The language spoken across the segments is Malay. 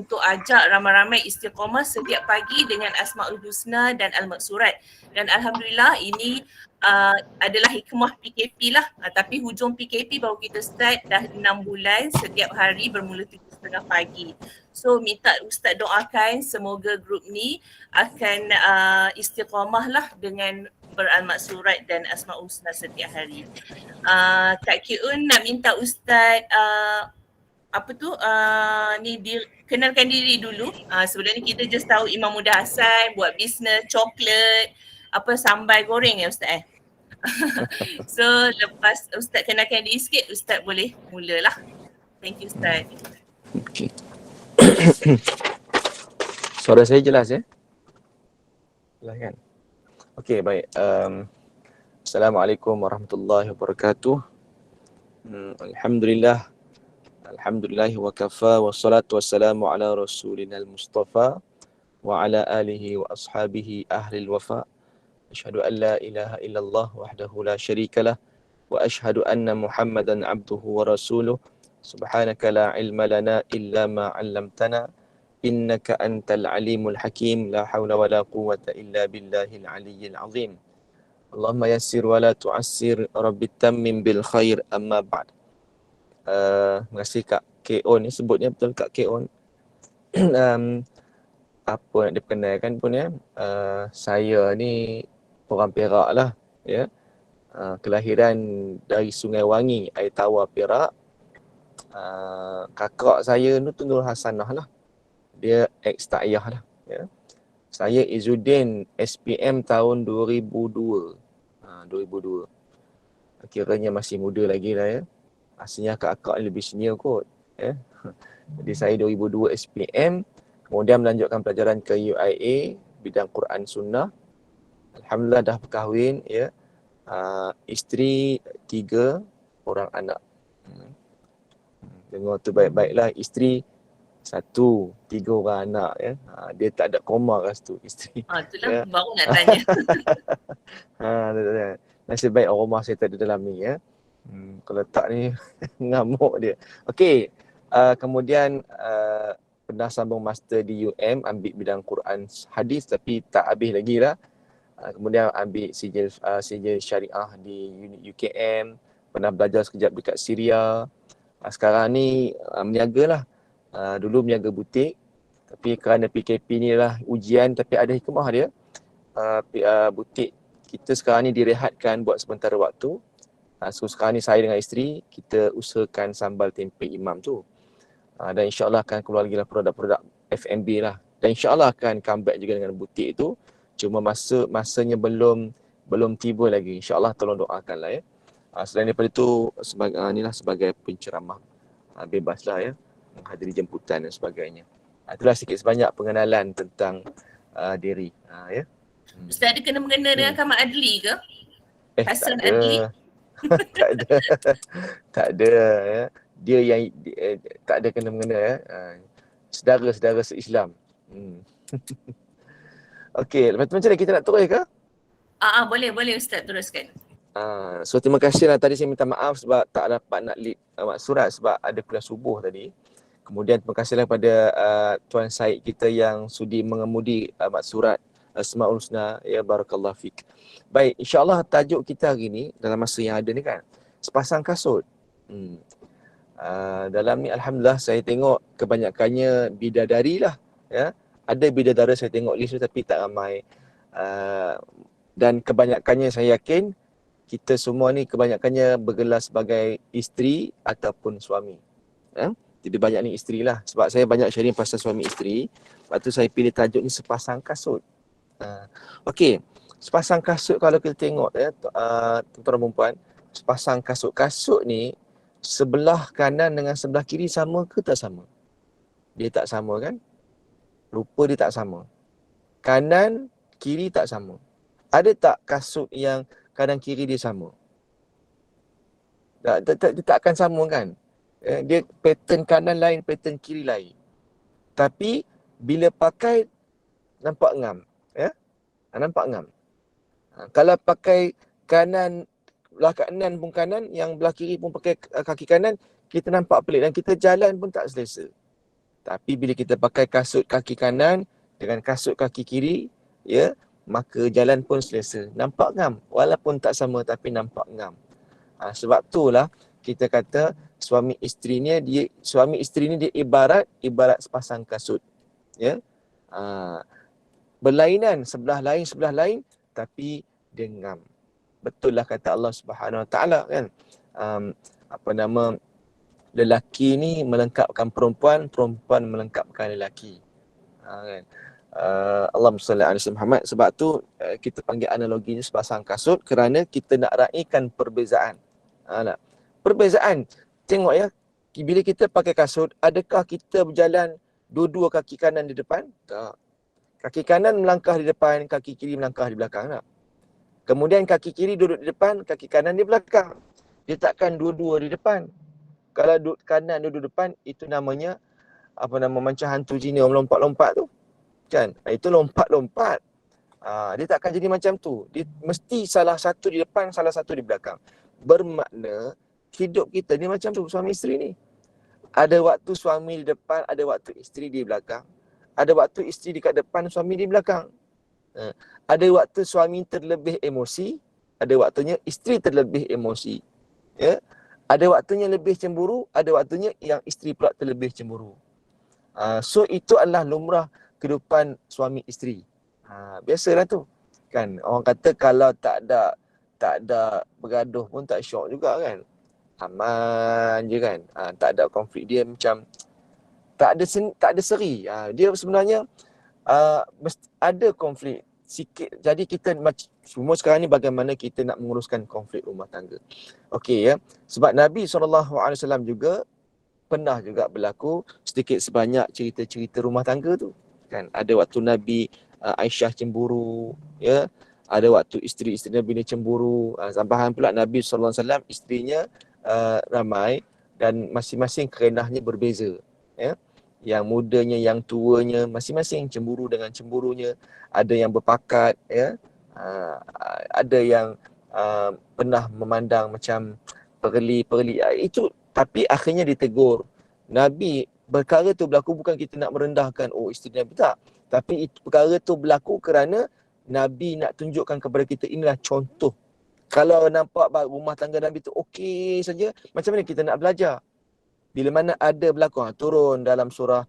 untuk ajak ramai-ramai istiqamah setiap pagi dengan Asmaul Husna dan Al-Maksurat. Dan Alhamdulillah ini adalah hikmah PKP lah. Tapi hujung PKP baru kita start dah 6 bulan setiap hari bermula 7.30 pagi. So minta Ustaz doakan semoga grup ni akan istiqamah lah dengan Al-Maksurat dan Asmaul Husna setiap hari. Kak Kiun nak minta Ustaz kenalkan diri dulu. Sebelum ni kita just tahu Imam Muda Hasan buat bisnes coklat, sambal goreng ya Ustaz So lepas Ustaz kenalkan diri sikit, Ustaz boleh mulalah. Thank you Ustaz. Okay. Suara saya jelas ya? Jelas kan? Okey, baik. Assalamualaikum warahmatullahi wabarakatuh. Alhamdulillah. Alhamdulillah wa kafa wa salatu wassalamu ala rasulina al-mustafa wa ala alihi wa ashabihi ahli al-wafa. Asyhadu an la ilaha illallah wahdahu la syarikalah wa asyhadu anna Muhammadan abduhu wa rasuluh. Subhanaka la ilma lana illa ma 'allamtana innaka antal alimul hakim. La haula wa la quwwata illa billahil aliyyil azim. Allahumma yassir wa la tu'assir, rabbi tammim bil khair, amma ba'd. Terima kasih Kak K.On ni, sebutnya betul Kak K.On. Apa nak diperkenalkan pun ya, saya ni orang Perak lah ya. Kelahiran dari Sungai Wangi, air tawar Perak. Kakak saya tu Nur Hasanah lah, dia ex tak ayah lah ya. Saya Izzuddin SPM tahun 2002. 2002. Kiranya masih muda lagi lah ya. Asalnya kakak lebih senior kot ya. Jadi saya 2002 SPM, kemudian melanjutkan pelajaran ke UIA bidang Quran Sunnah. Alhamdulillah dah berkahwin ya. Isteri 3, orang anak. Dengar tu baik-baiklah, isteri 1, 3 orang anak ya. Dia tak ada koma kat situ isteri. Itulah ya. Baru nak tanya. Nasib baik rumah saya tak ada dalam ni ya. Kalau tak ni ngamuk dia. Okey, kemudian pernah sambung master di UM, ambil bidang Quran hadis tapi tak habis lagi lah. Kemudian ambil sijil syariah di unit UKM, pernah belajar sekejap dekat Syria. Sekarang ni meniaga lah. Dulu meniaga butik, tapi kerana PKP ni lah ujian, tapi ada hikmah dia. Butik kita sekarang ni direhatkan buat sementara waktu. So sekarang ni saya dengan isteri, kita usahakan sambal tempe Imam tu. Dan insyaAllah akan keluar lagi lah produk-produk F&B lah. Dan insyaAllah akan comeback juga dengan butik tu. Cuma masanya belum tiba lagi. InsyaAllah tolong doakan lah ya. Selain daripada itu, sebagai penceramah. Bebas lah ya, menghadiri jemputan dan sebagainya. Itulah sikit sebanyak pengenalan tentang diri ya. Ustaz ada kena-mengena dengan Kamal Adli ke? Hasan tak Adli? Tak ada ya. Dia yang tak ada kena-mengena ya. Saudara-saudara se-Islam. Okey, lepas tu macam mana kita nak terus ke? Boleh Ustaz teruskan. So terima kasih lah, tadi saya minta maaf sebab tak dapat nak lead surat sebab ada kuliah subuh tadi. Kemudian terima kasihlah kepada Tuan Syed kita yang sudi mengemudi surat Asmaul Husna ya, barakallahu fik. Baik, insya-Allah tajuk kita hari ni dalam masa yang ada ni kan, sepasang kasut. Dalam ni alhamdulillah saya tengok kebanyakannya bidadari lah ya. Ada bidadara saya tengok list tu tapi tak ramai. Dan kebanyakannya saya yakin kita semua ni kebanyakannya bergelar sebagai isteri ataupun suami. Jadi banyak ni isteri lah. Sebab saya banyak sharing pasal suami isteri. Lepas tu saya pilih tajuk ni sepasang kasut. Okey, sepasang kasut kalau kita tengok ya, tuan-tuan dan puan, sepasang kasut ni sebelah kanan dengan sebelah kiri sama ke tak sama? Dia tak sama kan? Rupa dia tak sama. Kanan, kiri tak sama. Ada tak kasut yang kanan kiri dia sama? Dia tak akan sama kan? Dia pattern kanan lain, pattern kiri lain. Tapi bila pakai nampak ngam. Ya? Nampak ngam. Kalau pakai kanan, belah kanan pun kanan, yang belah kiri pun pakai kaki kanan, kita nampak pelik dan kita jalan pun tak selesa. Tapi bila kita pakai kasut kaki kanan dengan kasut kaki kiri, ya, maka jalan pun selesa. Nampak ngam. Walaupun tak sama tapi nampak ngam. Sebab itulah kita kata suami isteri ni dia ibarat sepasang kasut. Ya. Berlainan sebelah lain tapi dia ngam. Betul lah kata Allah Subhanahu Wa Taala kan. Lelaki ni melengkapkan perempuan, perempuan melengkapkan lelaki. Kan. Allahumma salli ala Muhammad. Sebab tu kita panggil analoginya sepasang kasut kerana kita nak raikan perbezaan. Perbezaan. Tengok ya, bila kita pakai kasut, adakah kita berjalan dua-dua kaki kanan di depan? Tak. Kaki kanan melangkah di depan, kaki kiri melangkah di belakang. Tak? Kemudian kaki kiri duduk di depan, kaki kanan di belakang. Dia takkan dua-dua di depan. Kalau kanan duduk depan, itu namanya macam hantu jin yang lompat-lompat tu. Kan? Itu lompat-lompat. Dia takkan jadi macam tu. Dia mesti salah satu di depan, salah satu di belakang. Bermakna hidup kita ni macam tu, suami isteri ni. Ada waktu suami di depan, ada waktu isteri di belakang. Ada waktu isteri dekat depan, suami di belakang. Ada waktu suami terlebih emosi, ada waktunya isteri terlebih emosi. Ya. Ada waktunya lebih cemburu, ada waktunya yang isteri pula terlebih cemburu. So itu adalah lumrah kehidupan suami isteri. Biasalah tu. Kan orang kata kalau tak ada bergaduh pun tak syok juga kan. Aman je kan. Tak ada konflik, dia macam tak ada seri. Dia sebenarnya ada konflik sikit. Jadi kita semua sekarang ni bagaimana kita nak menguruskan konflik rumah tangga. Okey ya. Sebab Nabi SAW juga pernah juga berlaku sedikit sebanyak cerita-cerita rumah tangga tu. Kan ada waktu Nabi Aisyah cemburu, ya. Ada waktu isteri-isteri Nabi ni cemburu. Tambahan pula Nabi SAW isterinya ramai dan masing-masing kerenahnya berbeza, ya. Yang mudanya, yang tuanya, masing-masing cemburu dengan cemburunya. Ada yang berpakat, ya. Ada yang pernah memandang macam perli. Itu tapi akhirnya ditegur. Nabi, perkara tu berlaku bukan kita nak merendahkan isteri Nabi, tak. Tapi perkara tu berlaku kerana Nabi nak tunjukkan kepada kita inilah contoh. Kalau nampak rumah tangga Nabi tu okey saja, macam mana kita nak belajar? Bila mana ada berlaku, turun dalam surah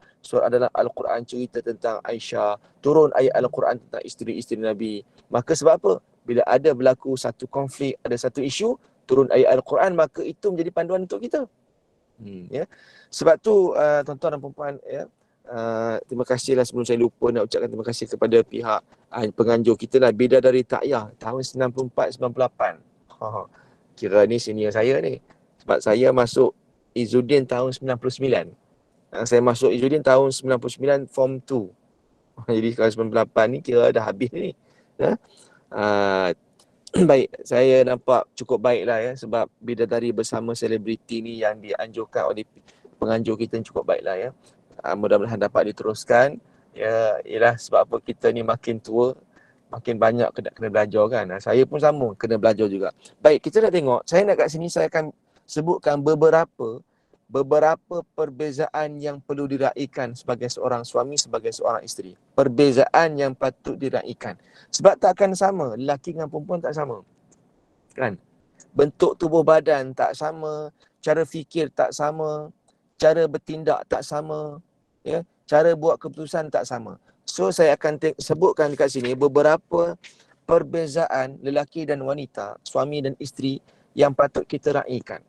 dalam Al-Quran cerita tentang Aisyah, turun ayat Al-Quran tentang isteri-isteri Nabi. Maka sebab apa? Bila ada berlaku satu konflik, ada satu isu, turun ayat Al-Quran, maka itu menjadi panduan untuk kita. Ya. Sebab tu tuan-tuan dan puan-puan, ya, terima kasihlah sebelum saya lupa nak ucapkan terima kasih kepada pihak penganjur kita lah, Bidadari Ta'iyah tahun 94-98. Kira ni senior saya ni. Sebab saya masuk Izzuddin tahun 99. Saya masuk Izzuddin tahun 99 form 2. Jadi kalau 98 ni kira dah habis ni. Ya? Baik, saya nampak cukup baik lah ya, sebab bidadari bersama selebriti ni yang dianjurkan oleh penganjur kita cukup baik lah ya. Mudah-mudahan dapat diteruskan. Ya, ialah sebab apa kita ni makin tua, makin banyak kena belajar kan. Saya pun sama, kena belajar juga. Baik, kita nak tengok. Saya nak kat sini saya akan sebutkan beberapa perbezaan yang perlu diraikan sebagai seorang suami, sebagai seorang isteri. Perbezaan yang patut diraikan. Sebab tak akan sama, lelaki dengan perempuan tak sama. Kan? Bentuk tubuh badan tak sama, cara fikir tak sama, cara bertindak tak sama, ya, cara buat keputusan tak sama. So saya akan sebutkan dekat sini beberapa perbezaan lelaki dan wanita, suami dan isteri yang patut kita raikan.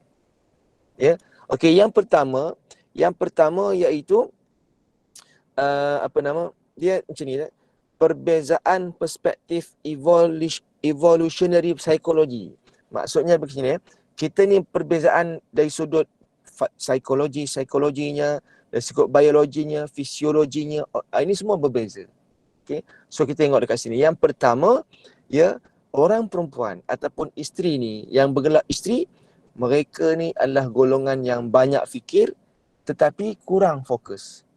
Ya. Okey, yang pertama iaitu dia macam ni, perbezaan perspektif evolutionary psychology. Maksudnya begini, kita ni perbezaan dari sudut psikologinya, dari sudut biologinya, fisiologinya, ini semua berbeza. Okey. So kita tengok dekat sini. Yang pertama, ya, orang perempuan ataupun isteri ni yang bergelar isteri, mereka ni adalah golongan yang banyak fikir tetapi kurang fokus.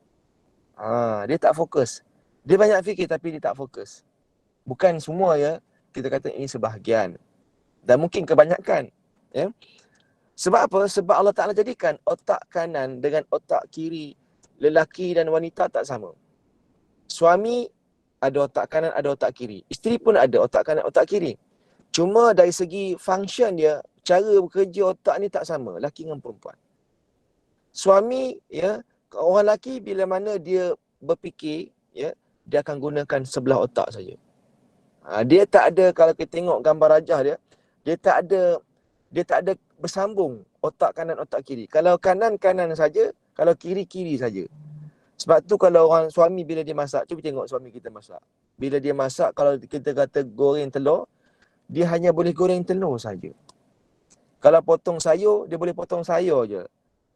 Dia tak fokus. Dia banyak fikir tapi dia tak fokus. Bukan semua ya, kita kata ini sebahagian. Dan mungkin kebanyakan. Ya. Sebab apa? Sebab Allah Ta'ala jadikan otak kanan dengan otak kiri lelaki dan wanita tak sama. Suami ada otak kanan, ada otak kiri. Isteri pun ada otak kanan, otak kiri. Cuma dari segi function dia, cara bekerja otak ni tak sama, lelaki dengan perempuan. Suami, ya, orang lelaki bila mana dia berfikir, ya, dia akan gunakan sebelah otak saja. Dia tak ada, kalau kita tengok gambar rajah dia, dia tak ada bersambung otak kanan, otak kiri. Kalau kanan saja, kalau kiri saja. Sebab tu kalau orang suami bila dia masak, cuba tengok suami kita masak. Bila dia masak, kalau kita kata goreng telur, dia hanya boleh goreng telur saja. Kalau potong sayur, dia boleh potong sayur je.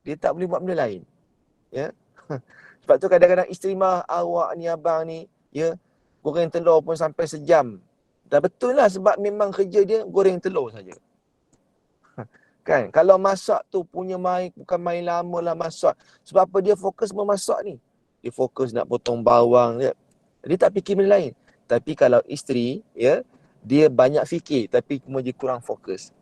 Dia tak boleh buat benda lain. Ya. Sebab tu kadang-kadang isteri marah, awak ni, abang ni, ya, goreng telur pun sampai sejam. Dah betul lah, sebab memang kerja dia goreng telur saja. Kan? Kalau masak tu punya bukan main lama lah masak. Sebab apa? Dia fokus memasak ni. Dia fokus nak potong bawang. Dia tak fikir benda lain. Tapi kalau isteri, ya, dia banyak fikir tapi cuma dia kurang fokus.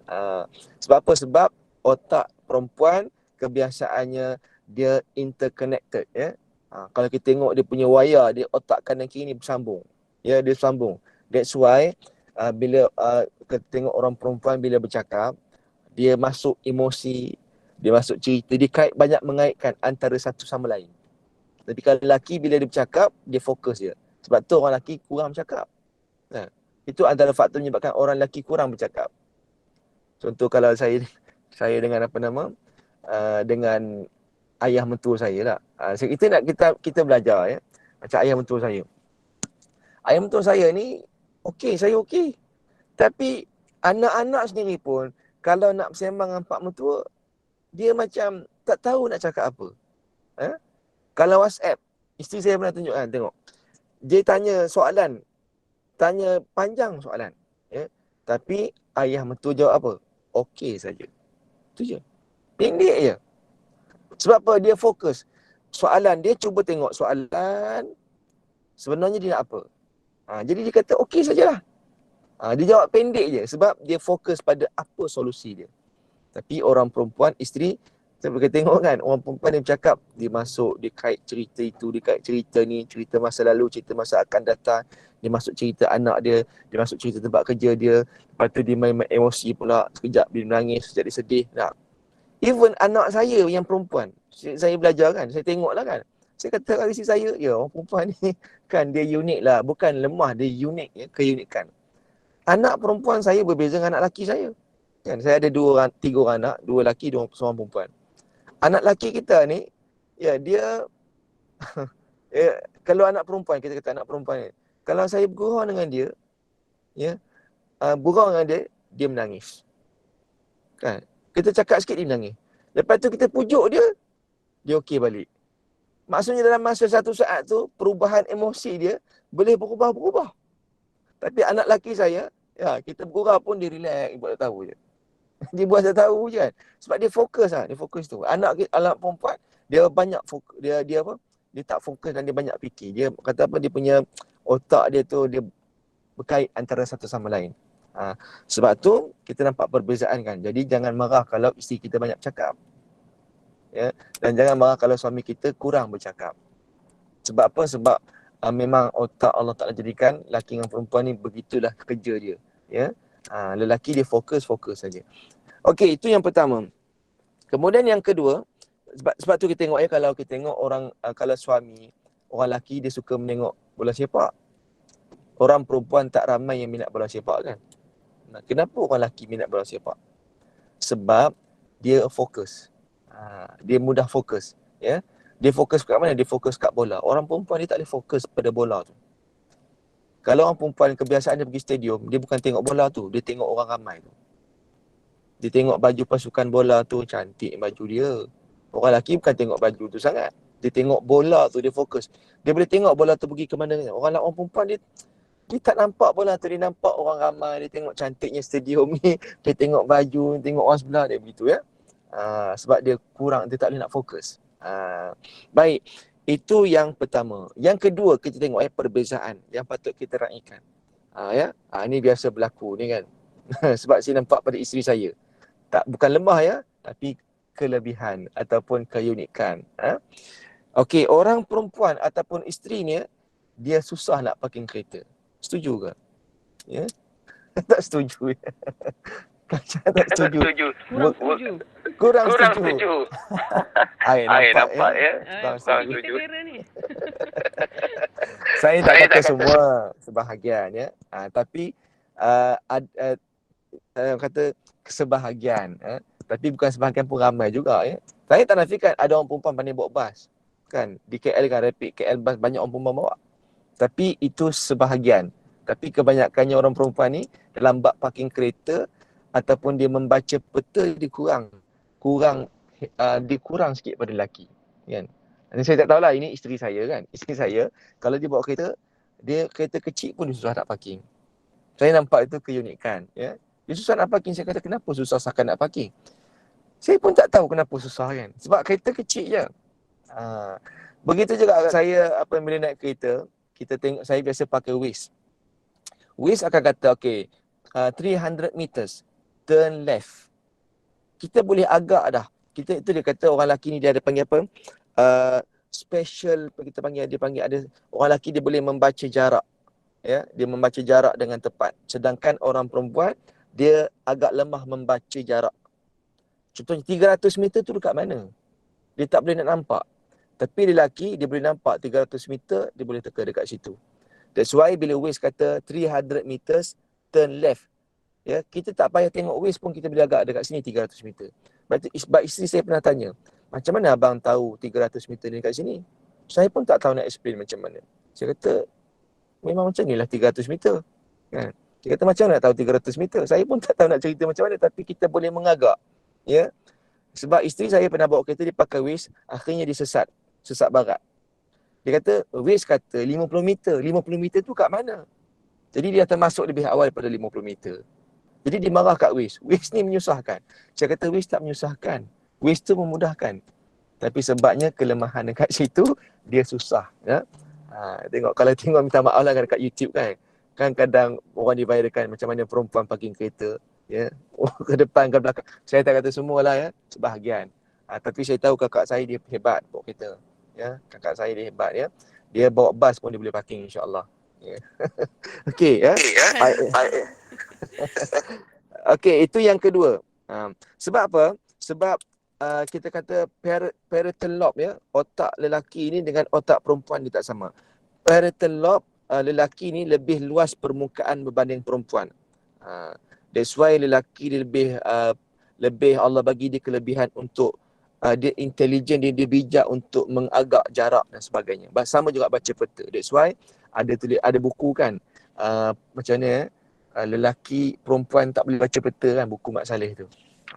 Sebab apa? Sebab otak perempuan kebiasaannya dia interconnected, ya. Kalau kita tengok dia punya wayar, dia otak kanan kiri ni bersambung. Ya, dia sambung. That's why bila kita tengok orang perempuan bila bercakap, dia masuk emosi, dia masuk cerita, dia banyak mengaitkan antara satu sama lain. Tapi kalau lelaki bila dia bercakap, dia fokus je. Sebab tu orang lelaki kurang bercakap. Itu antara faktor menyebabkan orang lelaki kurang bercakap. Contoh kalau saya dengan dengan ayah mentua saya lah. Kita belajar, ya. Macam ayah mentua saya. Ayah mentua saya ni saya okey. Tapi anak-anak sendiri pun kalau nak bersembang dengan pak mentua, dia macam tak tahu nak cakap apa. Kalau WhatsApp, isteri saya pernah tunjukkan, tengok. Dia tanya panjang soalan. Ya. Tapi ayah mentua jawab apa? Okey saja. Itu je. Pendek je. Sebab apa? Dia fokus. Soalan, dia cuba tengok soalan, sebenarnya dia nak apa. Jadi dia kata okey sajalah. Dia jawab pendek je sebab dia fokus pada apa solusi dia. Tapi orang perempuan, isteri, kita tengok kan, orang perempuan dia bercakap, dia masuk, dia kait cerita itu, dia kait cerita ni, cerita masa lalu, cerita masa akan datang, dia masuk cerita anak dia masuk cerita tempat kerja dia, lepas tu dia main emosi pula, sekejap dia menangis, sekejap dia sedih. Even anak saya yang perempuan, saya belajar kan, saya tengok lah kan, saya kata kat isteri saya, ya orang perempuan ni kan dia unik lah, bukan lemah, dia unik, ya, keunikan. Anak perempuan saya berbeza dengan anak lelaki saya. Kan, saya ada 3 orang anak, 2 lelaki, 2 seorang perempuan. Anak lelaki kita ni, ya dia kalau anak perempuan, kita kata anak perempuan ni, kalau saya bergurau dengan dia, ya, bergurau dengan dia menangis. Kan? Kita cakap sikit dia menangis. Lepas tu kita pujuk dia okey balik. Maksudnya dalam masa satu saat tu, perubahan emosi dia boleh berubah-berubah. Tapi anak lelaki saya, ya, kita bergurau pun dia relax, buat tak tahu je. Dia buat tak tahu je kan. Sebab dia fokus lah, dia fokus tu. Anak perempuan, dia banyak fokus, dia apa? Dia tak fokus dan dia banyak fikir. Dia kata apa, dia punya otak dia tu, dia berkait antara satu sama lain. Sebab tu, kita nampak perbezaan kan. Jadi jangan marah kalau isteri kita banyak bercakap. Ya? Dan jangan marah kalau suami kita kurang bercakap. Sebab apa? Sebab memang otak Allah Ta'ala jadikan lelaki dengan perempuan ni begitulah kerja dia. Ya? Lelaki dia fokus saja. Okey, itu yang pertama. Kemudian yang kedua, sebab tu kita tengok, ya, kalau kita tengok orang, kalau suami, orang lelaki dia suka menengok bola sepak. Orang perempuan tak ramai yang minat bola sepak kan. Kenapa orang lelaki minat bola sepak? Sebab dia fokus. Dia mudah fokus. Ya? Dia fokus kat mana? Dia fokus kat bola. Orang perempuan dia tak boleh fokus pada bola tu. Kalau orang perempuan kebiasaan dia pergi stadium, dia bukan tengok bola tu, dia tengok orang ramai tu. Dia tengok baju pasukan bola tu, cantik baju dia. Orang lelaki bukan tengok baju tu sangat. Dia tengok bola tu, dia fokus. Dia boleh tengok bola tu pergi ke mana. Orang perempuan dia tak nampak bola tu, dia nampak orang ramai, dia tengok cantiknya stadium ni, dia tengok baju, dia tengok orang sebelah dia begitu, ya. Sebab dia tak boleh nak fokus. Baik, itu yang pertama. Yang kedua, kita tengok perbezaan yang patut kita raikan. Ini biasa berlaku ni kan. Sebab saya nampak pada isteri saya. Bukan lemah, ya, tapi kelebihan ataupun keunikan. Okey, orang perempuan ataupun isterinya, dia susah nak parking kereta. Setuju ke? Ya? Tak setuju. Kaca tak Tak setuju. setuju. Kurang setuju. Kurang Kurang setuju. setuju. Nampak ya. Kurang Kurang Kita setuju. kira ni. Saya tak Saya kata tak kata semua, sebahagian ya. Tapi kata kesebahagian. Tapi bukan sebahagian pun ramai juga ya. Saya tak nafikan ada orang perempuan pandai bawa bas. Kan di KL kan rapid KL bas banyak orang perempuan bawa. Tapi itu sebahagian. Tapi kebanyakannya orang perempuan ni dalam bab parking kereta ataupun dia membaca peta dia kurang sikit pada lelaki kan. Dan saya tak tahulah, ini isteri saya kan. Isteri saya kalau dia bawa kereta, dia kereta kecil pun dia susah nak parking. Saya nampak itu keunikan ya. Dia susah nak parking. Saya kata kenapa susah sangat nak parking? Saya pun tak tahu kenapa susah kan. Sebab kereta kecil je. Begitu juga saya bila naik kereta, kita tengok, saya biasa pakai Waze. Waze akan kata okey, 300 meters turn left. Kita boleh agak dah. Dia kata orang lelaki ni dia ada panggil apa? Special dia panggil ada orang lelaki dia boleh membaca jarak. Ya, dia membaca jarak dengan tepat. Sedangkan orang perempuan dia agak lemah membaca jarak. Contohnya 300 meter tu dekat mana? Dia tak boleh nak nampak. Tapi lelaki dia boleh nampak 300 meter, dia boleh teka dekat situ. That's why bila Waze kata 300 meters turn left, ya, kita tak payah tengok Waze pun kita boleh agak dekat sini 300 meter. Sebab isteri saya pernah tanya, macam mana abang tahu 300 meter ni dekat sini? Saya pun tak tahu nak explain macam mana. Saya kata, memang macam inilah 300 meter. Kan? Dia kata macam mana nak tahu 300 meter? Saya pun tak tahu nak cerita macam mana, tapi kita boleh mengagak. Ya. Sebab isteri saya pernah bawa kereta, dia pakai Waze, akhirnya dia sesat barat. Dia kata, Waze kata 50 meter. 50 meter tu kat mana? Jadi dia termasuk lebih awal pada 50 meter. Jadi dia marah kat Waze. Waze ni menyusahkan. Saya kata Waze tak menyusahkan. Waze tu memudahkan. Tapi sebabnya kelemahan dekat situ, dia susah. Ya? Kalau tengok minta maaf lah dekat YouTube kan. Kan kadang orang diviralkan macam mana perempuan parking kereta. Ya, ke depan ke belakang. Saya tak kata semualah ya, sebahagian. Tapi saya tahu kakak saya dia hebat bawa kereta. Ya, kakak saya dia hebat ya. Dia bawa bas pun dia boleh parking insya-Allah. Ya. Okey ya. Okey, itu yang kedua. Sebab apa? Sebab kita kata parietal lobe ya, otak lelaki ni dengan otak perempuan dia tak sama. Parietal lobe lelaki ni lebih luas permukaan berbanding perempuan. That's why lelaki dia lebih Allah bagi dia kelebihan untuk dia intelligent, dia bijak untuk mengagak jarak dan sebagainya. Sama juga baca peta. That's why ada buku kan macam mana lelaki perempuan tak boleh baca peta kan, buku Mak Saleh tu.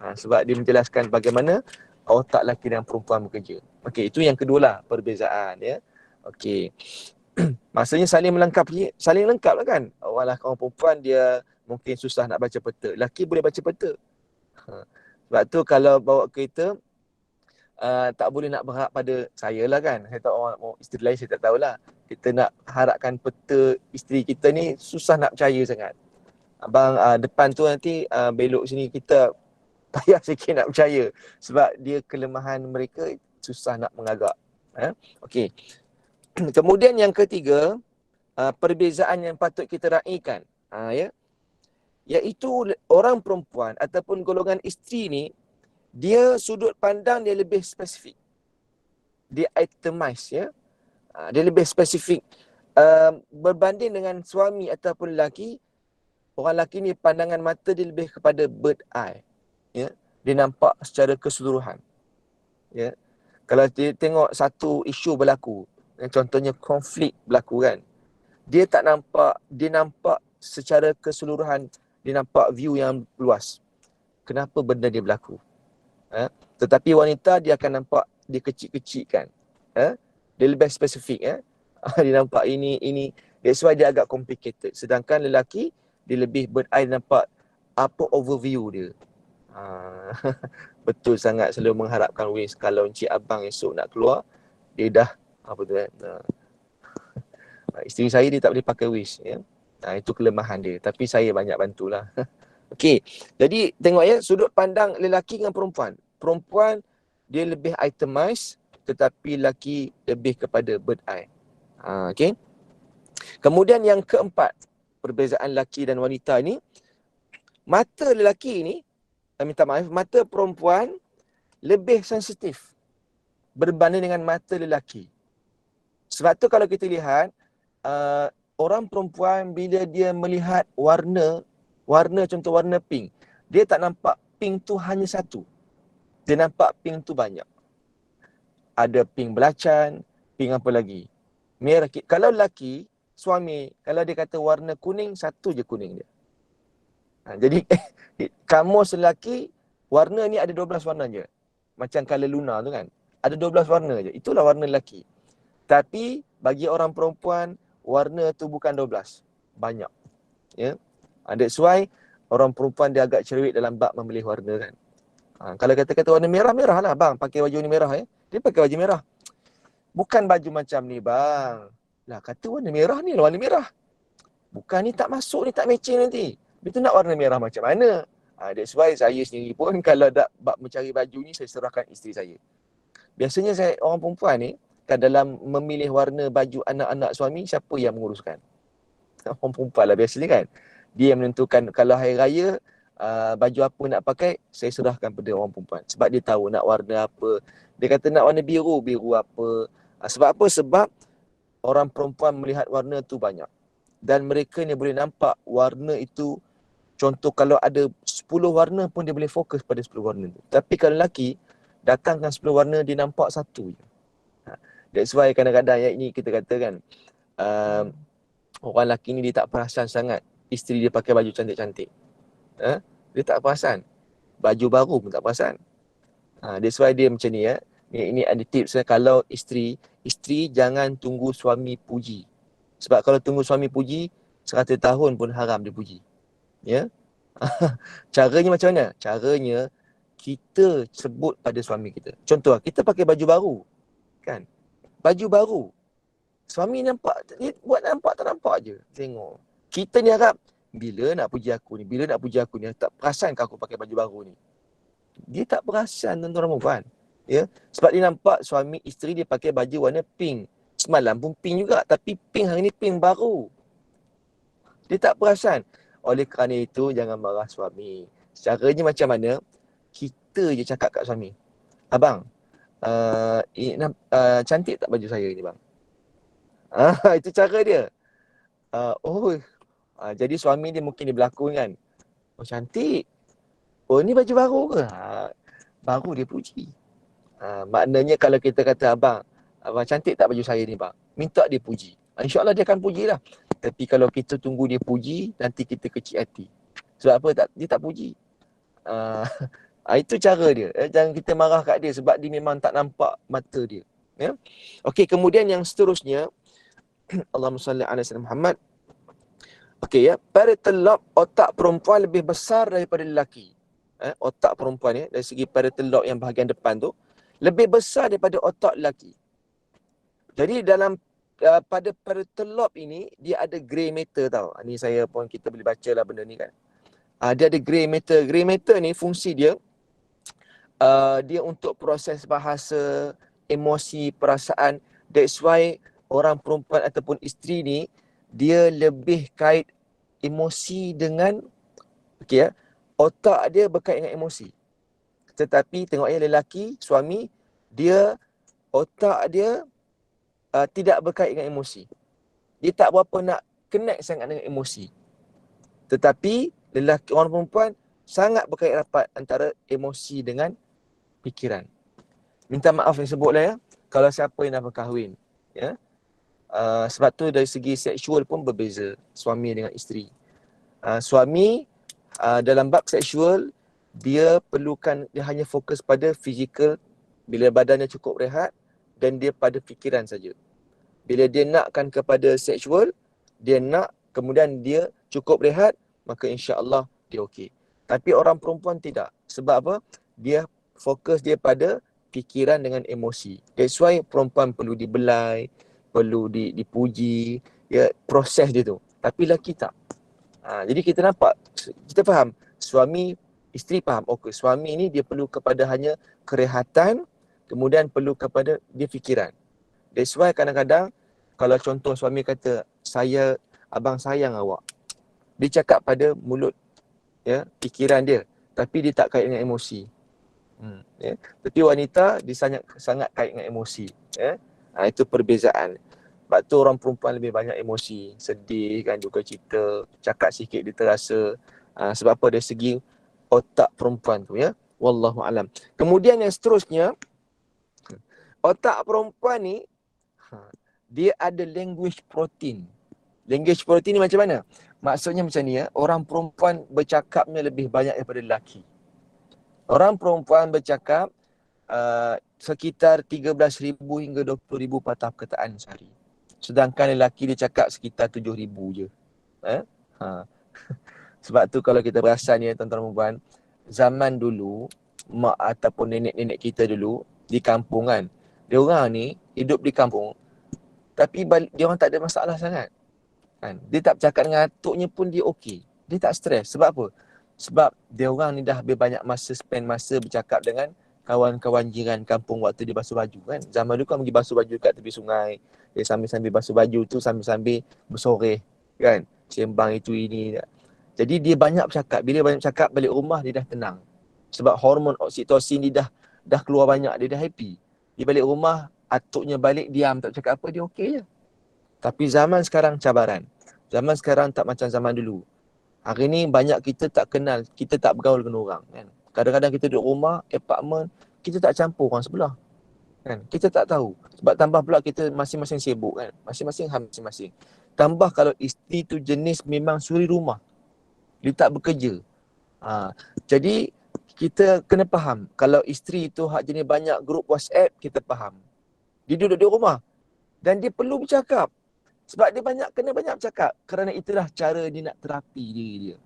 Sebab dia menjelaskan bagaimana otak lelaki dan perempuan bekerja. Okey, itu yang kedua lah perbezaan ya. Okey. Maksudnya saling lengkap lah kan. Orang perempuan dia mungkin susah nak baca peta. Lelaki boleh baca peta. Sebab tu kalau bawa kereta tak boleh nak berharap pada saya lah kan. Saya tahu orang isteri lain saya tak tahulah. Kita nak harapkan peta isteri kita ni susah nak percaya sangat. Abang depan tu nanti belok sini kita payah sikit nak percaya. Sebab dia kelemahan mereka susah nak mengagak. Okey. Kemudian yang ketiga, perbezaan yang patut kita raikan. Ya. Iaitu orang perempuan ataupun golongan isteri ni, dia sudut pandang dia lebih spesifik. Dia itemize ya. Dia lebih spesifik. Berbanding dengan suami ataupun lelaki, orang lelaki ni pandangan mata dia lebih kepada bird eye. Ya. Dia nampak secara keseluruhan. Ya. Kalau dia tengok satu isu berlaku, contohnya konflik berlaku kan, dia tak nampak, dia nampak secara keseluruhan, dia nampak view yang luas. Kenapa benda dia berlaku? Tetapi wanita dia akan nampak dia kecil-kecilkan. Dia lebih spesifik ya. Dia nampak ini. That's why dia agak complicated. Sedangkan lelaki dia lebih bird eye, nampak apa overview dia. Betul sangat, selalu mengharapkan Waze kalau encik abang esok nak keluar, dia dah apa tu isteri saya dia tak boleh pakai Waze ya. Itu kelemahan dia, tapi saya banyak bantulah. Okey, jadi tengok ya, sudut pandang lelaki dengan perempuan. Perempuan dia lebih itemize, tetapi lelaki lebih kepada bird eye. Okay. Kemudian yang keempat, perbezaan lelaki dan wanita ni, mata lelaki ni, minta maaf, mata perempuan lebih sensitif berbanding dengan mata lelaki. Sebab tu kalau kita lihat, orang perempuan bila dia melihat warna contoh warna pink, dia tak nampak pink tu hanya satu. Dia nampak pink tu banyak. Ada pink belacan, pink apa lagi? Merah. Kalau lelaki, suami, kalau dia kata warna kuning, satu je kuning dia. Jadi kamus lelaki, warna ni ada 12 warna je. Macam colour Luna tu kan. Ada 12 warna je. Itulah warna lelaki. Tapi bagi orang perempuan, warna tu bukan 12. Banyak. Ya. That's why orang perempuan dia agak cerewet dalam bab memilih warna kan. Kalau kata-kata warna merah, merah lah bang. Pakai baju ni merah ya. Dia pakai baju merah. Bukan baju macam ni bang. Lah kata warna merah ni lah warna merah. Bukan ni tak masuk ni, tak matching nanti. Dia tu nak warna merah macam mana? That's why saya sendiri pun kalau dak bab mencari baju ni, saya serahkan isteri saya. Biasanya saya orang perempuan ni, kan dalam memilih warna baju anak-anak suami, siapa yang menguruskan? Orang perempuan lah biasanya kan. Dia menentukan kalau hari raya, baju apa nak pakai, saya serahkan pada orang perempuan. Sebab dia tahu nak warna apa. Dia kata nak warna biru, biru apa. Sebab apa? Sebab orang perempuan melihat warna tu banyak. Dan mereka ni boleh nampak warna itu. Contoh kalau ada 10 warna pun dia boleh fokus pada 10 warna tu. Tapi kalau lelaki, datangkan 10 warna, dia nampak satu je. That's why kadang-kadang ini kita katakan, orang lelaki ni dia tak perasan sangat isteri dia pakai baju cantik-cantik. Dia tak perasan. Baju baru pun tak perasan. That's why dia macam ni ya. Ini ada tips kalau isteri jangan tunggu suami puji. Sebab kalau tunggu suami puji, 100 tahun pun haram dia puji. Ya. Caranya macam mana? Caranya kita sebut pada suami kita. Contoh kita pakai baju baru. Kan? Baju baru. Suami nampak, dia buat nampak tak nampak je. Tengok. Kita ni harap bila nak puji aku ni, bila nak puji aku ni, tak perasan ke aku pakai baju baru ni. Dia tak perasan tuan-tuan perempuan. Ya. Sebab dia nampak suami isteri dia pakai baju warna pink. Semalam pun pink juga, tapi pink hari ni pink baru. Dia tak perasan. Oleh kerana itu, jangan marah suami. Caranya macam mana? Kita je cakap kat suami. Abang, cantik tak baju saya ni bang? Itu cara dia. Jadi suami dia mungkin dia berlakon kan. Oh cantik. Oh ni baju baru ke? Baru dia puji. Maknanya kalau kita kata abang cantik tak baju saya ni bang? Minta dia puji. InsyaAllah dia akan puji lah. Tapi kalau kita tunggu dia puji, nanti kita kecil hati. Sebab apa? Dia tak puji. Itu cara dia. Jangan kita marah kat dia sebab dia memang tak nampak mata dia. Ya? Okey, kemudian yang seterusnya, Allahumma salli ala sayyidina Muhammad. Okey ya, parietal lobe otak perempuan lebih besar daripada lelaki. Otak perempuan ya, dari segi parietal lobe yang bahagian depan tu lebih besar daripada otak lelaki. Jadi dalam pada parietal lobe ini dia ada grey matter tau. Ni saya pun kita boleh baca lah benda ni kan. Dia ada grey matter. Grey matter ni fungsi dia dia untuk proses bahasa, emosi, perasaan. That's why orang perempuan ataupun isteri ni dia lebih kait emosi dengan otak dia berkait dengan emosi. Tetapi tengok ya lelaki, suami, dia otak dia tidak berkait dengan emosi. Dia tak berapa nak connect sangat dengan emosi. Tetapi lelaki, orang perempuan sangat berkait rapat antara emosi dengan fikiran. Minta maaf yang sebutlah ya, kalau siapa yang dah berkahwin. Ya. Sebab tu dari segi seksual pun berbeza suami dengan isteri. Suami dalam bab seksual dia perlukan, dia hanya fokus pada fizikal bila badannya cukup rehat dan dia pada fikiran saja. Bila dia nakkan kepada seksual, dia nak kemudian dia cukup rehat, maka insya-Allah dia okey. Tapi orang perempuan tidak. Sebab apa? Dia fokus dia pada fikiran dengan emosi. That's why perempuan perlu dibelai, perlu dipuji, ya, proses dia tu. Tapi lelaki tak. Jadi kita nampak, kita faham, suami, isteri faham, okey, suami ni dia perlu kepada hanya kerehatan, Kemudian perlu kepada dia fikiran. That's why kadang-kadang kalau contoh suami kata, abang sayang awak. Dia cakap pada mulut, ya, fikiran dia. Tapi dia tak kait dengan emosi. Ya. Tapi wanita dia sangat kait dengan emosi. Ya. Itu perbezaan. Sebab tu orang perempuan lebih banyak emosi. Sedih kan, duka cita, cakap sikit dia terasa. Sebab apa? Dari segi otak perempuan tu, ya. Wallahualam. Kemudian yang seterusnya, otak perempuan ni, dia ada language protein. Language protein ni macam mana? Maksudnya macam ni, ya. Orang perempuan bercakapnya lebih banyak daripada lelaki. Orang perempuan bercakap sekitar 13,000 hingga 20,000 patah perkataan sehari. Sedangkan lelaki dia cakap sekitar 7,000 je. Sebab tu kalau kita perasan ya tuan-tuan dan puan, zaman dulu, mak ataupun nenek-nenek kita dulu di kampung kan, dia orang ni hidup di kampung tapi dia orang tak ada masalah sangat. Kan? Dia tak bercakap dengan atuknya pun dia okey. Dia tak stres. Sebab apa? Sebab dia orang ni dah lebih banyak spend masa bercakap dengan kawan-kawan jiran kampung waktu dia basuh baju kan. Zaman dulu kan pergi basuh baju kat tepi sungai. Dia sambil-sambil basuh baju tu sambil-sambil bersoreh kan. Sembang itu ini. Jadi dia banyak bercakap. Bila banyak bercakap balik rumah dia dah tenang. Sebab hormon oksitosin dia dah keluar banyak. Dia dah happy. Dia balik rumah, atuknya balik diam tak cakap apa, dia okey je. Tapi zaman sekarang cabaran. Zaman sekarang tak macam zaman dulu. Hari ni banyak kita tak kenal, kita tak bergaul dengan orang kan. Kadang-kadang kita duduk rumah, apartment, kita tak campur orang sebelah. Kan? Kita tak tahu. Sebab tambah pula kita masing-masing sibuk kan. Masing-masing masing-masing. Tambah kalau isteri tu jenis memang suri rumah. Dia tak bekerja. Jadi kita kena faham. Kalau isteri tu hak jenis banyak grup WhatsApp, kita faham. Dia duduk di rumah. Dan dia perlu bercakap. Sebab dia kena banyak bercakap. Kerana itulah cara dia nak terapi diri dia.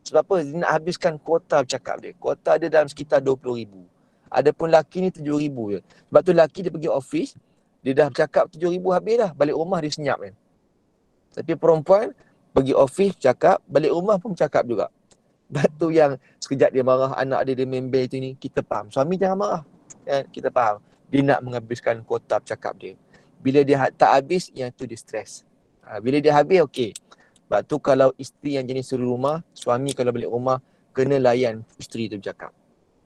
Sebab apa? Dia nak habiskan kuota bercakap dia. Kuota dia dalam sekitar 20,000. Adapun lelaki ni 7,000 je. Sebab tu lelaki dia pergi office, dia dah bercakap 7,000 habis dah. Balik rumah dia senyap kan. Tapi perempuan pergi office bercakap, balik rumah pun bercakap juga. Sebab tu yang sekejap dia marah anak dia main bel tu ni, kita faham. Suami jangan marah. Kan? Kita faham. Dia nak menghabiskan kuota bercakap dia. Bila dia tak habis, yang tu dia stres. Bila dia habis, okey. Sebab tu kalau isteri yang jenis suri rumah, suami kalau balik rumah, kena layan isteri tu bercakap.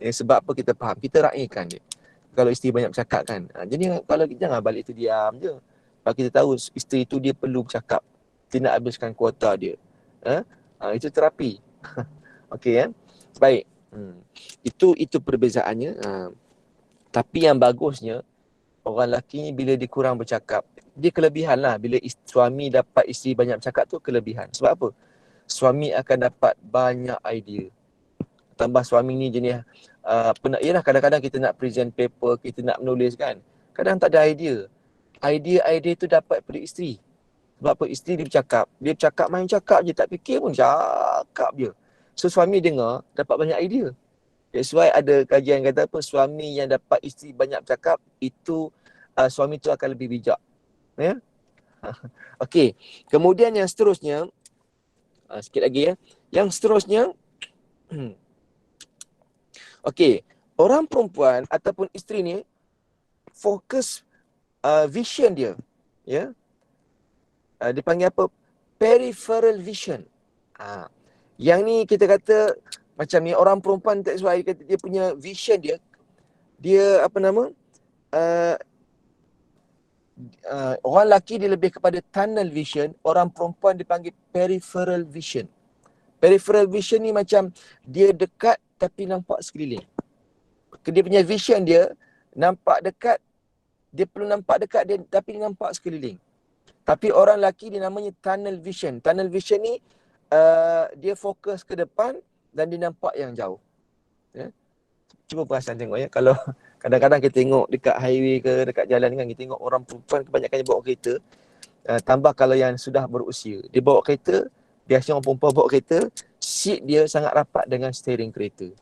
Sebab apa kita faham? Kita raikan dia. Kalau isteri banyak bercakap kan. Jadi kalau jangan balik tu diam je. Sebab kita tahu isteri tu dia perlu bercakap. Dia nak habiskan kuota dia. Itu terapi. Okey kan? Baik. Itu perbezaannya. Tapi yang bagusnya, orang lelaki ni bila dia kurang bercakap, dia kelebihan lah. Bila suami dapat isteri banyak bercakap tu kelebihan. Sebab apa? Suami akan dapat banyak idea. Tambah suami ni jenis, yelah kadang-kadang kita nak present paper, kita nak menulis kan. Kadang tak ada idea. Idea tu dapat pada isteri. Sebab apa? Isteri dia bercakap, main cakap je, tak fikir pun cakap je. So suami dengar, dapat banyak idea. That's why ada kajian kata apa, suami yang dapat isteri banyak bercakap, itu suami tu akan lebih bijak. Ya? Okey. Kemudian yang seterusnya, sikit lagi ya. Yang seterusnya, okey, orang perempuan ataupun isteri ni fokus vision dia. Ya. Dipanggil apa? Peripheral vision. Yang ni kita kata macam ni orang perempuan, that's why dia kata dia punya vision dia apa nama? Orang lelaki dia lebih kepada tunnel vision, orang perempuan dipanggil peripheral vision. Peripheral vision ni macam dia dekat tapi nampak sekeliling. Dia punya vision dia nampak dekat, dia perlu nampak dekat dia tapi dia nampak sekeliling. Tapi orang lelaki dia namanya tunnel vision. Tunnel vision ni dia fokus ke depan dan dia nampak yang jauh. Ya? Cuba perasan tengok ya, kalau kadang-kadang kita tengok dekat highway ke dekat jalan kan, kita tengok orang perempuan kebanyakannya bawa kereta. Tambah kalau yang sudah berusia, dia bawa kereta, biasanya orang perempuan bawa kereta, seat dia sangat rapat dengan steering kereta.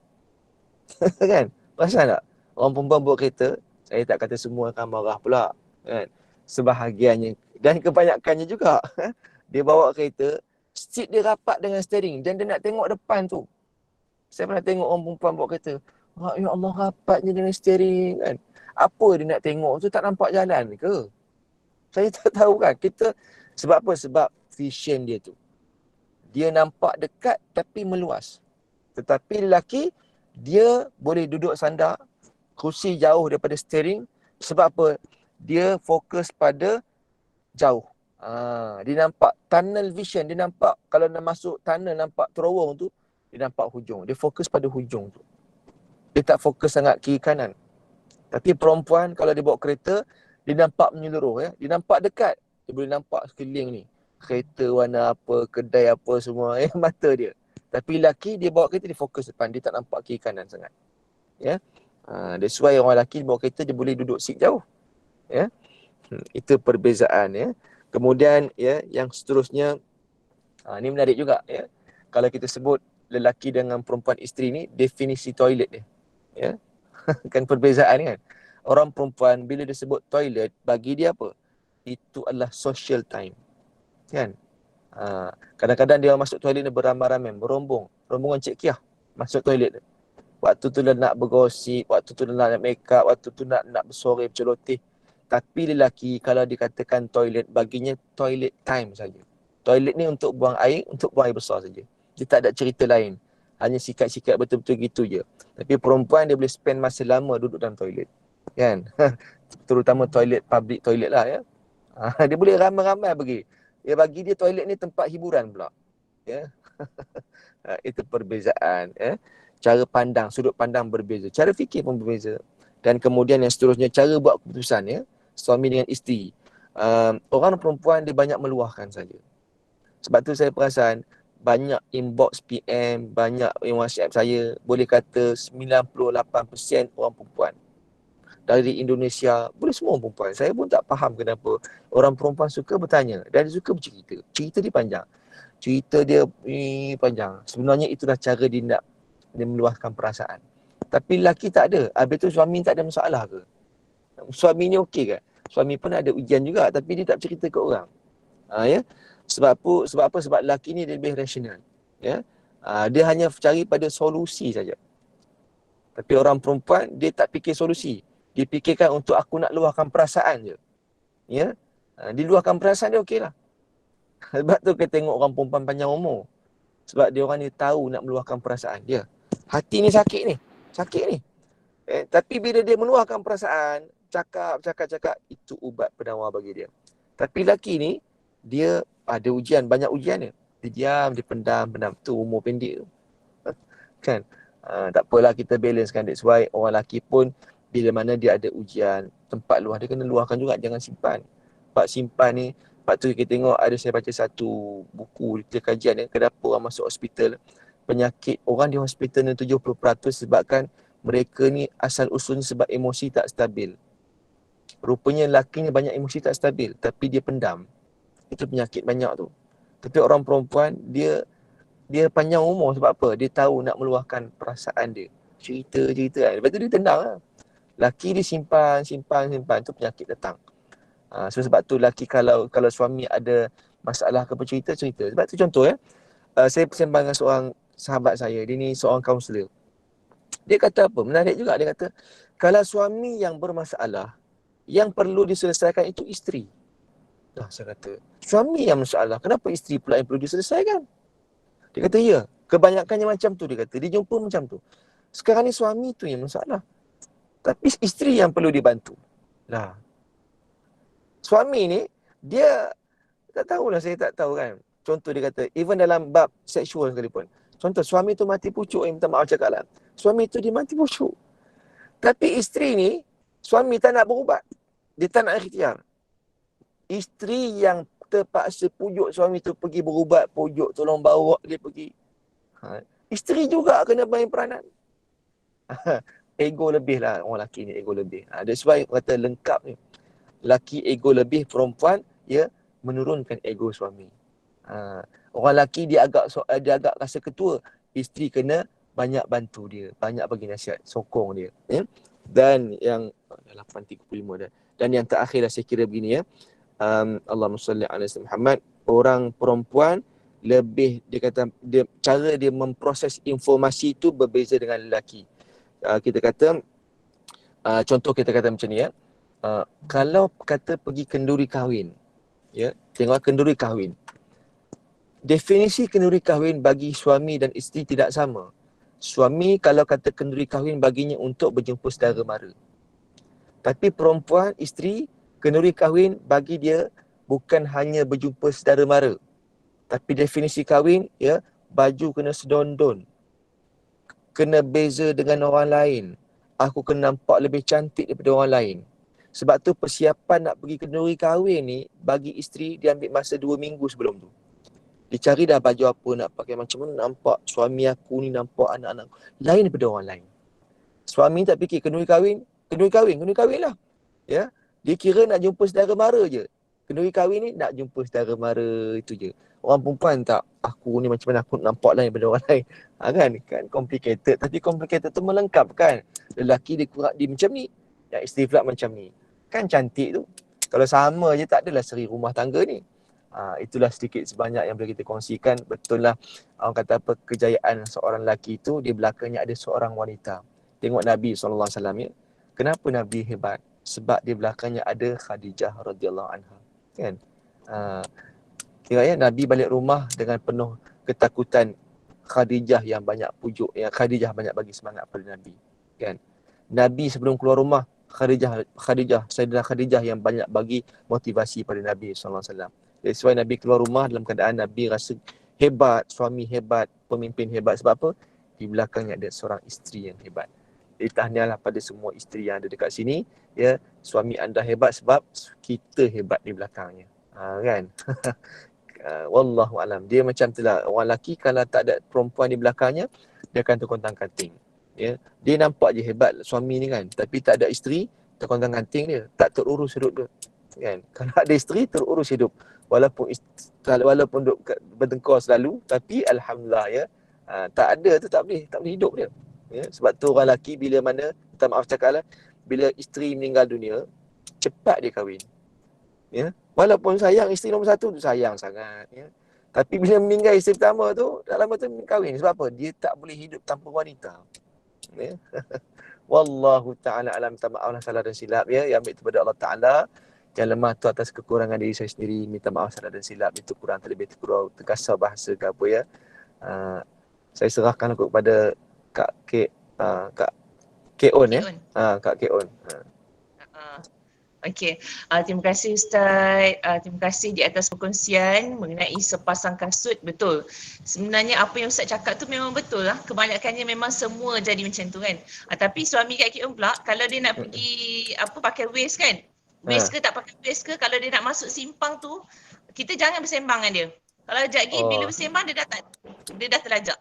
Kan? Perasan tak? Orang perempuan bawa kereta, saya tak kata semua akan marah pula. Kan? Sebahagiannya dan kebanyakannya juga. Dia bawa kereta, seat dia rapat dengan steering dan dia nak tengok depan tu. Saya pernah tengok orang perempuan bawa kereta. Ya Allah, rapatnya dengan steering kan. Apa dia nak tengok tu, tak nampak jalan ke? Saya tak tahu kan. Sebab apa? Sebab vision dia tu. Dia nampak dekat tapi meluas. Tetapi lelaki, dia boleh duduk sandar, kerusi jauh daripada steering. Sebab apa? Dia fokus pada jauh. Dia nampak tunnel vision. Dia nampak kalau nak masuk tunnel, nampak terowong tu, dia nampak hujung. Dia fokus pada hujung tu. Dia tak fokus sangat kiri kanan. Tapi perempuan kalau dia bawa kereta, dia nampak menyeluruh ya. Dia nampak dekat. Dia boleh nampak sekeliling ni. Kereta warna apa, kedai apa semua mata dia. Tapi lelaki dia bawa kereta, dia fokus depan. Dia tak nampak kiri kanan sangat. Ya. That's why orang lelaki bawa kereta dia boleh duduk seat jauh. Ya. Itu perbezaan ya. Kemudian ya, yang seterusnya ni menarik juga ya. Kalau kita sebut lelaki dengan perempuan isteri ni, definisi toilet dia. Ya. Kan perbezaan kan. Orang perempuan bila dia sebut toilet, bagi dia apa? Itu adalah social time. Kan? Kadang-kadang dia masuk toilet ni beramai-ramai, berombong. Rombongan Cik Kiah masuk toilet. Waktu tu dia nak bergosip, waktu tu dia nak make up, waktu tu nak bersorek, berceloteh. Tapi lelaki kalau dikatakan toilet, baginya toilet time saja. Toilet ni untuk buang air besar saja. Dia tak ada cerita lain. Hanya sikat-sikat betul-betul gitu je. Tapi perempuan dia boleh spend masa lama duduk dalam toilet. Kan? Terutama toilet, public toilet lah ya. Dia boleh ramai-ramai pergi. Ya, bagi dia toilet ni tempat hiburan pula. Ya. Itu perbezaan ya. Cara pandang, sudut pandang berbeza. Cara fikir pun berbeza. Dan kemudian yang seterusnya, cara buat keputusan ya. Suami dengan isteri. Orang perempuan dia banyak meluahkan saja. Sebab tu saya perasan banyak inbox PM, banyak WhatsApp saya, boleh kata 98% orang perempuan. Dari Indonesia, boleh semua orang perempuan. Saya pun tak faham kenapa orang perempuan suka bertanya dan dia suka bercerita. Cerita dia panjang. Cerita dia panjang. Sebenarnya itulah cara dia meluahkan perasaan. Tapi lelaki tak ada. Habis tu suami tak ada masalah ke? Suami ni okey ke? Suami pun ada ujian juga tapi dia tak cerita ke orang. Ya. Sebab apa? Sebab lelaki ni dia lebih rasional. Ya. Dia hanya cari pada solusi saja. Tapi orang perempuan dia tak fikir solusi. Dia fikirkan untuk aku nak luahkan perasaan je. Ya. Dia luahkan perasaan dia okeylah. Sebab tu kita tengok orang perempuan panjang umur. Sebab dia orang ni tahu nak meluahkan perasaan dia. Hati ni sakit ni. Sakit ni. Tapi bila dia meluahkan perasaan, cakap, itu ubat penawar bagi dia. Tapi lelaki ni, dia ada ujian, banyak ujian dia. Dia diam, dia pendam. Tu umur pendek tu. Kan? Tak apalah kita balancekan. That's why orang lelaki pun, bila mana dia ada ujian, tempat luah, dia kena luahkan juga, jangan simpan. Sebab simpan ni, sebab tu kita tengok, saya baca satu buku, kajian kenapa orang masuk hospital. Penyakit orang di hospital ni 70% sebabkan mereka ni asal usulnya sebab emosi tak stabil. Rupanya lelaki ni banyak emosi tak stabil, tapi dia pendam. Itu penyakit banyak tu. Tapi orang perempuan, dia panjang umur sebab apa? Dia tahu nak meluahkan perasaan dia. Cerita kan. Lepas tu dia tendang lah. Laki dia simpan. Tu penyakit datang. So sebab tu laki kalau suami ada masalah ke cerita. Sebab tu contoh saya bersembang dengan seorang sahabat saya. Dia ni seorang kaunselor. Dia kata apa? Menarik juga. Dia kata, kalau suami yang bermasalah, yang perlu diselesaikan itu isteri. Saya kata, suami yang masalah, kenapa isteri pula yang perlu diselesaikan? Dia kata, ya. Kebanyakannya macam tu, dia kata. Dia jumpa macam tu. Sekarang ni suami tu yang masalah. Tapi isteri yang perlu dibantu. Suami ni, dia tak tahulah, saya tak tahu kan. Contoh dia kata, even dalam bab seksual sekalipun. Contoh, suami tu mati pucuk, minta maaf cakap lah. Suami tu dia mati pucuk. Tapi isteri ni, suami tak nak berubat. Dia tak nak ikhtiar. Isteri yang terpaksa pujuk suami tu pergi berubat, pujuk tolong bawa dia pergi. Isteri juga kena main peranan. Ego lebih lah orang lelaki ni, ego lebih. That's why kata lengkap ni. Lelaki ego lebih, perempuan menurunkan ego suami. Orang lelaki dia agak rasa ketua, isteri kena banyak bantu dia, banyak bagi nasihat, sokong dia. Dan yang 8.35 dah. Dan yang terakhir saya kira begini Allahumma salli ala Muhammad, orang perempuan lebih, dia kata cara dia memproses informasi itu berbeza dengan lelaki. Kita kata contoh kita kata macam ni ya. Kalau kata pergi kenduri kahwin, ya, tengok kenduri kahwin. Definisi kenduri kahwin bagi suami dan isteri tidak sama. Suami kalau kata kenduri kahwin baginya untuk berjumpa saudara mara. Tapi perempuan, isteri, kenduri kahwin bagi dia bukan hanya berjumpa saudara mara. Tapi definisi kahwin, ya, baju kena sedondon. Kena beza dengan orang lain. Aku kena nampak lebih cantik daripada orang lain. Sebab tu persiapan nak pergi kenduri kahwin ni, bagi isteri dia ambil masa 2 minggu sebelum tu. Dia cari dah baju apa nak pakai, macam mana nampak suami aku ni, nampak anak-anak aku. Lain daripada orang lain. Suami tak fikir kenduri kahwin lah. Ya. Dia kira nak jumpa saudara mara je. Kenduri kahwin ni nak jumpa saudara mara, itu je. Orang perempuan tak, aku ni macam mana aku nampak lain daripada orang lain. Kan complicated. Tapi complicated tu melengkapkan. Lelaki dia macam ni, yang isteri pula macam ni. Kan cantik tu. Kalau sama je tak adalah seri rumah tangga ni. Itulah sedikit sebanyak yang boleh kita kongsikan. Betul lah orang kata apa, kejayaan seorang lelaki itu di belakangnya ada seorang wanita. Tengok Nabi SAW ya. Kenapa Nabi hebat? Sebab di belakangnya ada Khadijah radhiyallahu anha. Kan? Kira ya, Nabi balik rumah dengan penuh ketakutan. Khadijah yang banyak pujuk, yang Khadijah banyak bagi semangat pada Nabi. Kan? Nabi sebelum keluar rumah, Sayyidah Khadijah yang banyak bagi motivasi pada Nabi SAW. That's why Nabi keluar rumah dalam keadaan Nabi rasa hebat, suami hebat, pemimpin hebat. Sebab apa? Di belakangnya ada seorang isteri yang hebat. Jadi tahniahlah pada semua isteri yang ada dekat sini. Ya, suami anda hebat sebab kita hebat di belakangnya. Kan? Wallahu alam. Dia macam itulah. Orang lelaki kalau tak ada perempuan di belakangnya, dia akan terkontang-kanting. Ya, dia nampak je hebat suami ni kan, tapi tak ada isteri, terkontang-kanting dia, tak terurus hidup dia. Kan? Kalau ada isteri, terurus hidup. Walaupun duk bertengkar selalu, tapi alhamdulillah ya, tak ada tu tak boleh hidup dia. Ya, sebab tu orang lelaki bila mana, minta maaf cakaplah, bila isteri meninggal dunia, cepat dia kahwin. Ya, walaupun sayang isteri nombor 1 tu, sayang sangat ya. Tapi bila meninggal isteri pertama tu, dah lama tu kahwin. Sebab apa? Dia tak boleh hidup tanpa wanita. Ya. Wallahu ta'ala alam. Minta maaf lah salah dan silap ya. Yang ambil itu pada Allah Ta'ala. Yang lemah tu atas kekurangan diri saya sendiri. Minta maaf salah dan silap. Itu kurang terlebih kurang terkasar bahasa ke apa ya. Saya serahkan kepada Kak Kak On ya. Kak Kak On. Okey, terima kasih Ustaz. Terima kasih di atas perkongsian mengenai sepasang kasut. Betul. Sebenarnya apa yang Ustaz cakap tu memang betul lah. Kebanyakannya memang semua jadi macam tu kan. Tapi suami Kak Kik pula, kalau dia nak pergi pakai waist kan. Waist ke tak pakai waist ke, kalau dia nak masuk simpang tu, kita jangan bersembang dengan dia. Kalau sekejap lagi bila bersembang dia dah terlajak.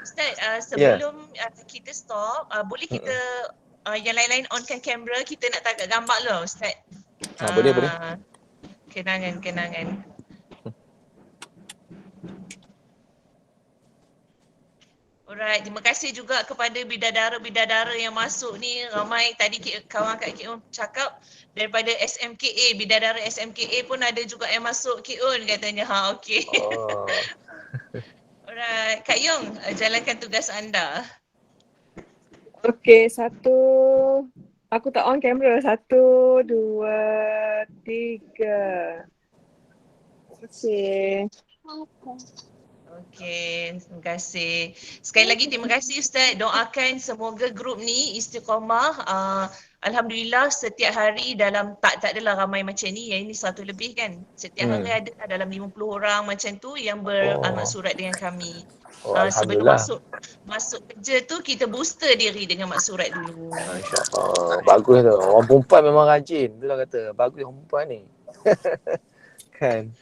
Ustaz, sebelum kita stop, boleh kita yang lain-lain onkan kamera, kita nak tangkap gambar dulu Ustaz. Boleh. Kenangan. Alright, terima kasih juga kepada bidadara-bidadara yang masuk ni. Ramai tadi kawan Kak Kik Un cakap daripada SMKA, bidadara SMKA pun ada juga yang masuk Kik Un katanya. Okey. Alright, Kak Yung, jalankan tugas anda. Okey, aku tak on kamera. 1, 2, 3. Okey, terima kasih. Sekali lagi terima kasih Ustaz. Doakan semoga grup ni istiqamah. Alhamdulillah setiap hari dalam tak adalah ramai macam ni, yang ini 100 lebih kan. Setiap hari ada dalam 50 orang macam tu yang beramal surat dengan kami. Sebelum masuk kerja tu kita booster diri dengan maksurat dulu. Masya-Allah. Bagus tu. Orang perempuan memang rajin. Itulah kata. Bagus orang perempuan ni. Kan.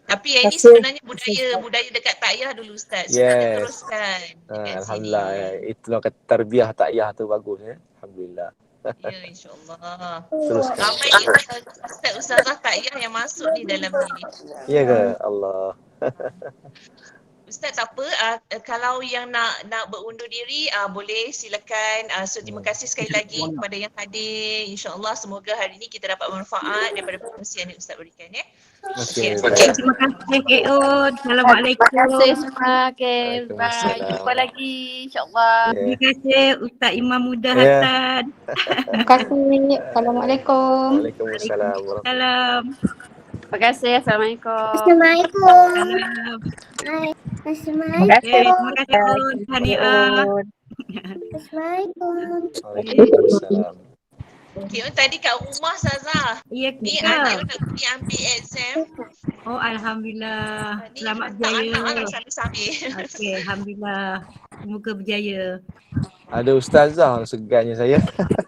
Tapi yang ini sebenarnya budaya dekat takyah dulu Ustaz. So kita teruskan dekat Alhamdulillah. sini. Itulah kata tarbiyah takyah tu bagus ya. Alhamdulillah. Ya, insya-Allah. Teruskan. Ramai ustazah takyah yang masuk ni dalam ni. Ya ke? Allah. Ustaz tak apa, kalau yang nak berundur diri boleh silakan. So terima kasih sekali lagi kepada yang hadir. InsyaAllah semoga hari ini kita dapat manfaat daripada perkongsian yang Ustaz berikan ya. Okey. Okey. Terima kasih KO. Assalamualaikum. Terima kasih semua. Okay, bye. Waalaikumsalam. Jumpa lagi insyaAllah. Terima kasih Ustaz Imam Muda Ya. Hasan. Terima kasih. Assalamualaikum. Waalaikumsalam warahmatullahi Salam. Terima kasih. Assalamualaikum. Assalamualaikum. Salam. Hai. Okay, Assalamualaikum. terima kasih Tahniah. Assalamualaikum. Waalaikumsalam. Okay, tadi kat rumah Saza. Ya Ni kita. anak nak pergi ambil exam. Oh Alhamdulillah. Ni Selamat hantar anak berjaya. nak sambil-sambil. Okey, Alhamdulillah. Semoga berjaya. Ada ustazah segannya saya.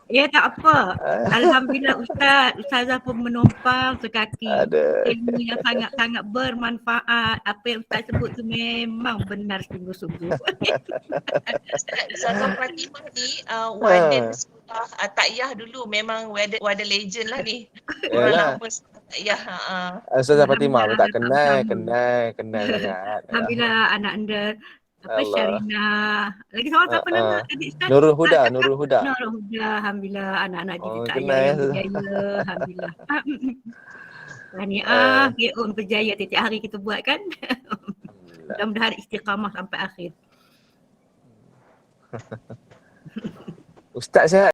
Ya tak apa. Alhamdulillah Ustazah pun menumpang sekaki. Ada. Ilmu yang sangat-sangat bermanfaat. Apa yang Ustaz sebut tu memang benar sungguh-sungguh. Ustazah Fatimah ni warden sekolah Takyah dulu memang wader legend lah ni. Orang Yalah. lama sekolah Takyah. Ustazah Fatimah pun tak Alhamdulillah, kenal sangat. Alhamdulillah anak anda apa Allah. Syarina. Lagi seorang siapa nama adik Ustaz? Nurul Huda. Nurul Huda. Alhamdulillah anak-anak Oh, didik kenal saya yang ya. berjaya. Alhamdulillah. Tahniah, KO berjaya tiap hari kita buat kan. Alhamdulillah. Mudah-mudahan istiqamah sampai akhir. Ustaz sihat.